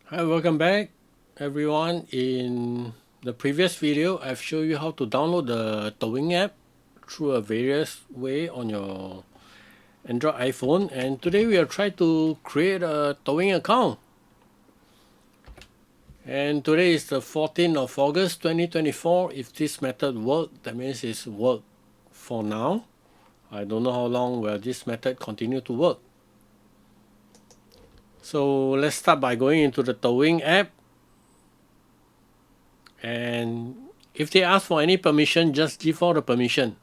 Hi, welcome back everyone. In the previous video, I've shown you how to download the DouYin app through a various way on your Android iPhone, and today we are trying to create a DouYin account. And today is the 14th of August 2024. If this method works, that means it's work for now. I don't know how long will this method continue to work. So let's start by going into the DouYin app. And if they ask for any permission, just give all the permission.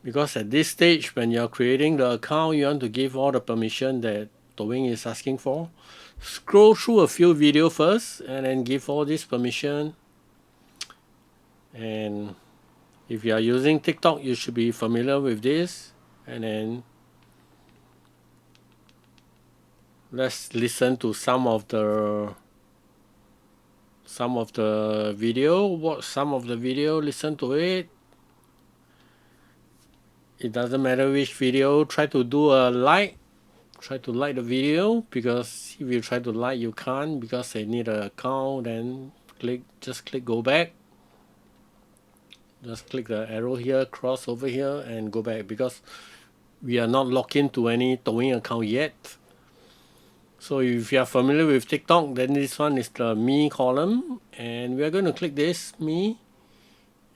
Because at this stage, when you're creating the account, you want to give all the permission that DouYin is asking for. Scroll through a few videos first and then give all this permission. And if you are using TikTok, you should be familiar with this. And then let's listen to some of the video, watch some of the video, listen to it. It doesn't matter which video, try to do a like. Try to like the video, because if you try to like, you can't, because they need an account. Then just click go back. Just click the arrow here, cross over here and go back, because we are not logged into any DouYin account yet. So if you are familiar with TikTok, then this one is the me column, and we are going to click this me,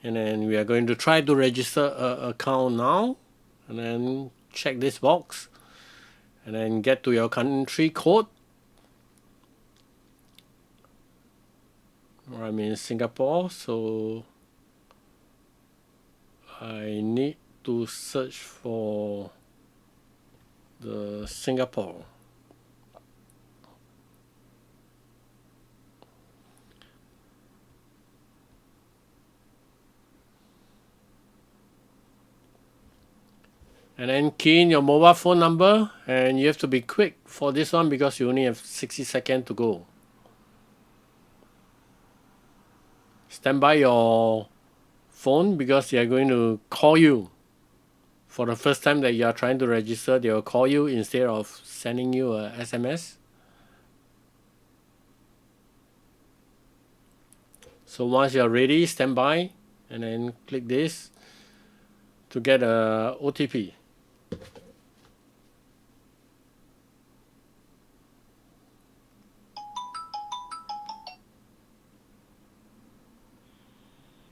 and then we are going to try to register an account now, and then check this box, and then get to your country code. I'm in Singapore, so I need to search for the Singapore. And then key in your mobile phone number, and you have to be quick for this one because you only have 60 seconds to go. Stand by your phone, because they are going to call you. For the first time that you are trying to register, they will call you instead of sending you a SMS. So once you are ready, stand by and then click this to get a OTP.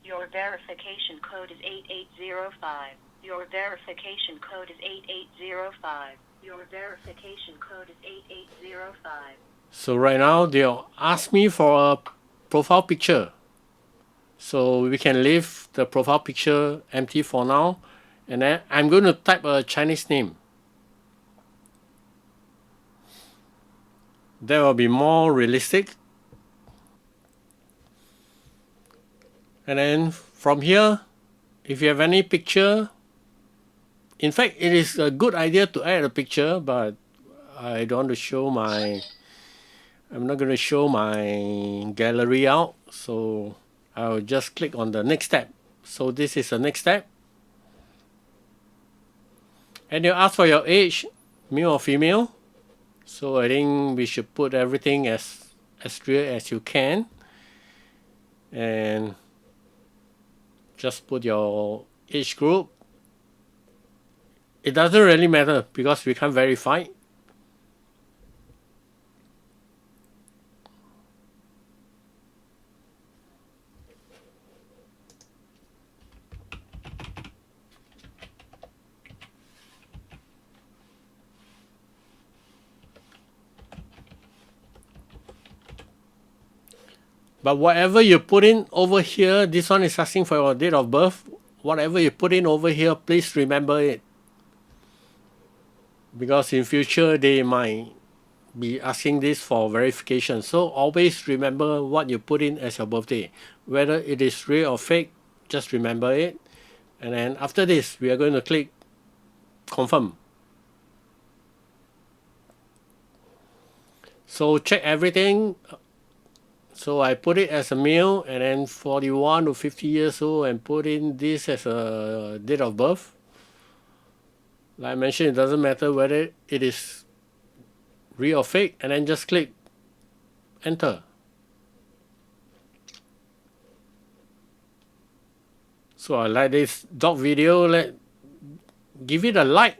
Your verification code is 8805. Your verification code is 8805. Your verification code is 8805. So right now they'll ask me for a profile picture. So we can leave the profile picture empty for now. And then I'm going to type a Chinese name. That will be more realistic. And then from here, if you have any picture, in fact, it is a good idea to add a picture, but I don't want to show I'm not going to show my gallery out. So I'll just click on the next step. So this is the next step. And you ask for your age, male or female. So I think we should put everything as real as you can. And just put your age group. It doesn't really matter because we can't verify. But whatever you put in over here, this one is asking for your date of birth. Whatever you put in over here, please remember it. Because in future, they might be asking this for verification. So always remember what you put in as your birthday. Whether it is real or fake, just remember it. And then after this, we are going to click confirm. So check everything. So I put it as a male, and then 41 to 50 years old, and put in this as a date of birth. Like I mentioned, it doesn't matter whether it is real or fake, and then just click enter. So I like this dog video, give it a like.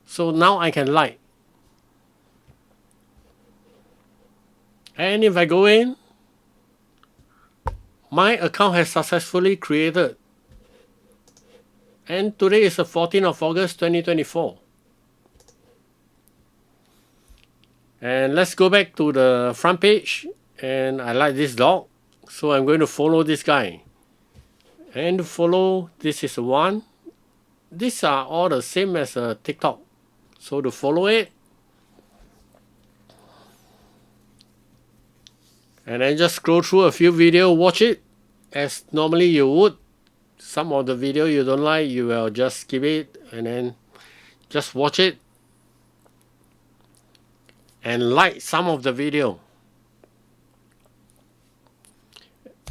So now I can like. And if I go in, my account has successfully created. And today is the 14th of August 2024. And let's go back to the front page. And I like this dog. So I'm going to follow this guy. And to follow, this is one. These are all the same as a TikTok. So to follow it, and then just scroll through a few videos, watch it as normally you would. Some of the video you don't like, you will just skip it and then just watch it and like some of the video.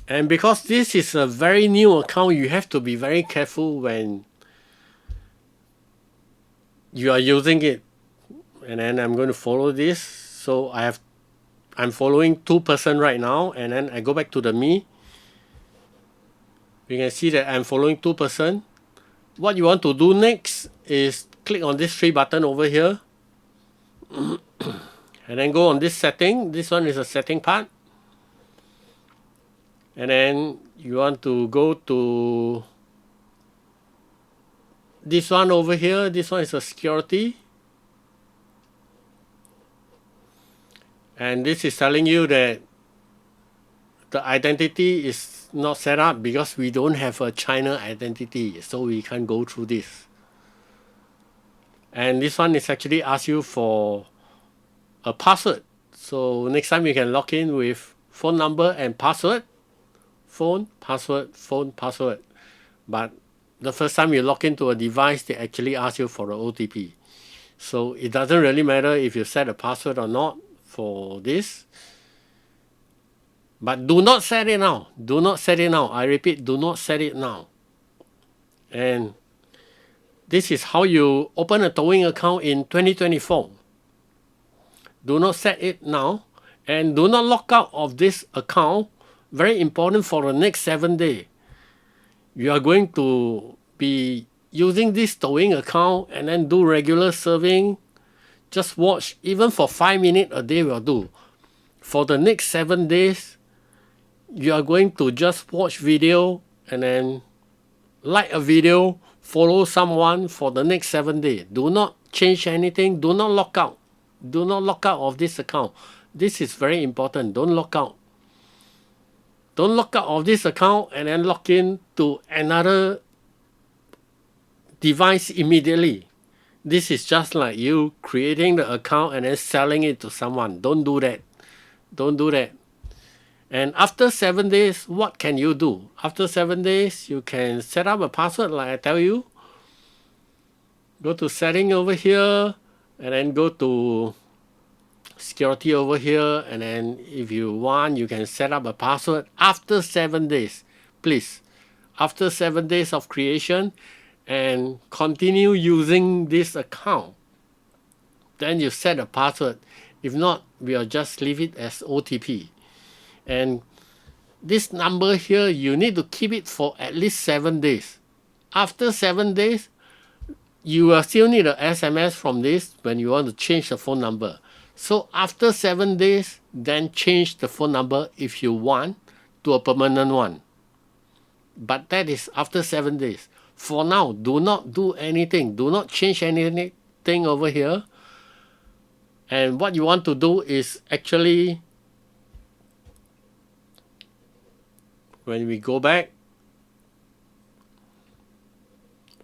And because this is a very new account, you have to be very careful when you are using it. And then I'm going to follow this. So I'm following 2 person right now, and then I go back to the me. You can see that I'm following 2 person. What you want to do next is click on this 3 button over here. And then go on this setting. This one is a setting part. And then you want to go to this one over here. This one is a security. And this is telling you that the identity is not set up because we don't have a China identity. So we can't go through this. And this one is actually ask you for a password. So next time you can log in with phone number and password. Phone, password. But the first time you log into a device, they actually ask you for an OTP. So it doesn't really matter if you set a password or not for this. But do not set it now. Do not set it now. I repeat, do not set it now. And this is how you open a DouYin account in 2024. Do not set it now. And do not log out of this account. Very important for the next 7 days. You are going to be using this DouYin account and then do regular serving. Just watch, even for 5 minutes a day will do. For the next 7 days, you are going to just watch video and then like a video, follow someone for the next 7 days. Do not change anything. Do not log out. Do not log out of this account. This is very important. Don't log out. Don't log out of this account and then log in to another device immediately. This is just like you creating the account and then selling it to someone. Don't do that. Don't do that. And after 7 days, what can you do? After 7 days, you can set up a password like I tell you. Go to setting over here and then go to security over here, and then if you want, you can set up a password after 7 days. Please, after 7 days of creation, and continue using this account. Then you set a password. If not, we'll just leave it as OTP. And this number here, you need to keep it for at least 7 days. After 7 days, you will still need an SMS from this when you want to change the phone number. So after 7 days, then change the phone number if you want to a permanent one. But that is after 7 days. For now, do not do anything. Do not change anything over here. And what you want to do is actually, when we go back,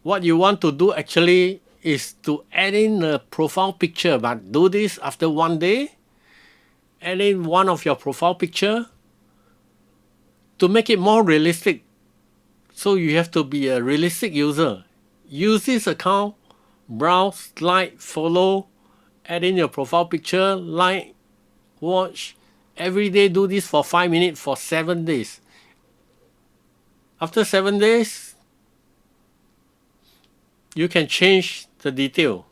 what you want to do actually is to add in a profile picture, but do this after 1 day. Add in one of your profile picture to make it more realistic. So you have to be a realistic user. Use this account, browse, like, follow, add in your profile picture, like, watch. Every day do this for 5 minutes for 7 days. After 7 days, you can change the detail.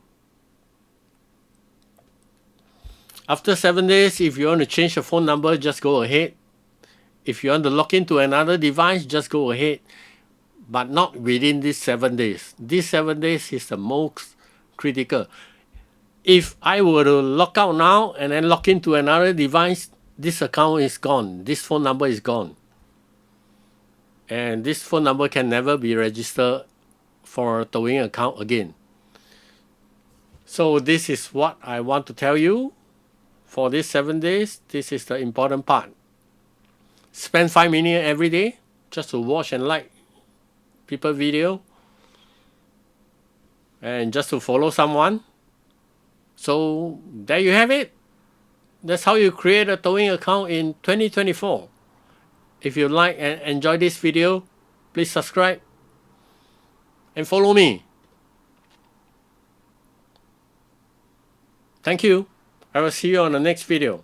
After 7 days, if you want to change the phone number, just go ahead. If you want to log into another device, just go ahead. But not within these 7 days. These 7 days is the most critical. If I were to log out now and then log into another device, this account is gone. This phone number is gone. And this phone number can never be registered for a DouYin account again. So this is what I want to tell you for these 7 days. This is the important part. Spend 5 minutes every day just to watch and like people video and just to follow someone. So there you have it. That's how you create a DouYin account in 2024. If you like and enjoy this video, please subscribe and follow me. Thank you. I will see you on the next video.